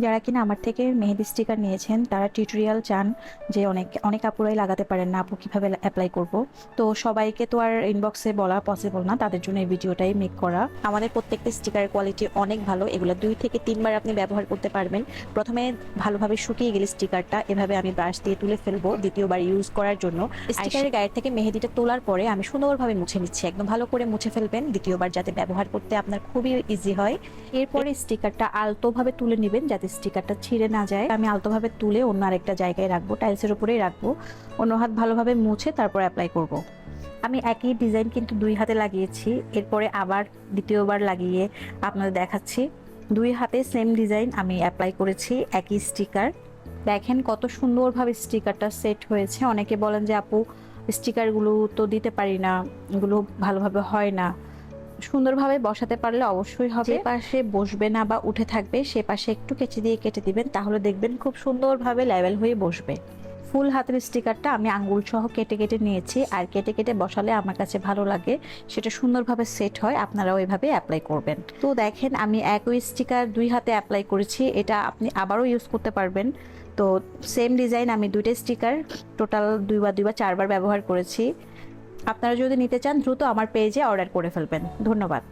যারা কিনা আমার থেকে মেহেদি স্টিকার নিয়েছেন তারা টিউটোরিয়াল চান যে অনেক অনেক আপুরাই লাগাতে পারেন না, আপু কিভাবে অ্যাপ্লাই করব। তো সবাইকে তো আর ইনবক্সে বলা পসিবল না, তাদের জন্য এই ভিডিওটাই মেক করা। আমাদের প্রত্যেকটা স্টিকারের কোয়ালিটি অনেক ভালো, এগুলো 2 থেকে 3 বার আপনি ব্যবহার করতে পারবেন। প্রথমে ভালোভাবে শুকিয়ে গেলে স্টিকারটা এভাবে আমি ব্রাশ দিয়ে তুলে ফেলবো দ্বিতীয়বার ইউজ করার জন্য। স্টিকারের গায়ের থেকে মেহেদিটা তোলার পরে আমি সুন্দরভাবে মুছে নিচ্ছি, একদম ভালো করে মুছে ফেলবেন দ্বিতীয়বার, যাতে ব্যবহার করতে আপনার খুবই ইজি হয়। এরপরে স্টিকারটা আলতোভাবে তুলে নেবেন যাতে স্টিকারটা ছিঁড়ে না যায়। আমি আলতোভাবে তুলে অন্য আরেকটা জায়গায় রাখবো, টাইলসের উপরেই রাখবো। অন্য হাত ভালোভাবে মুছে তারপর অ্যাপ্লাই করব। আমি একই ডিজাইন কিন্তু 2 হাতে লাগিয়েছি, এরপরে আবার দ্বিতীয়বার লাগিয়ে আপনাদের দেখাচ্ছি। 2 হাতে সেম ডিজাইন আমি অ্যাপ্লাই করেছি, একই স্টিকার। দেখেন কত সুন্দরভাবে স্টিকারটা সেট হয়েছে। অনেকে বলেন যে আপু স্টিকারগুলো তো দিতে পারি না, এগুলো ভালোভাবে হয় না। সুন্দরভাবে বসাতে পারলে অবশ্যই হবে। যে পাশে বসবে না বা উঠে থাকবে সে পাশে একটু কেচি দিয়ে কেটে দিবেন, তাহলে দেখবেন খুব সুন্দরভাবে লেভেল হয়ে বসবে। ফুল হাতের স্টিকারটা আমি আঙ্গুল সহ কেটে কেটে নিয়েছি, আর কেটে কেটে বসালে আমার কাছে ভালো লাগে, সেটা সুন্দরভাবে সেট হয়। আপনারাও এভাবে অ্যাপ্লাই করবেন। তো দেখেন আমি একই স্টিকার 2 হাতে অ্যাপ্লাই করেছি, এটা আপনি আবারও ইউজ করতে পারবেন। তো সেম ডিজাইন আমি 2টা স্টিকার টোটাল 2 বা 4বার ব্যবহার করেছি। আপনারা যদি নিতে চান দ্রুত আমার পেজে অর্ডার করে ফেলবেন। ধন্যবাদ।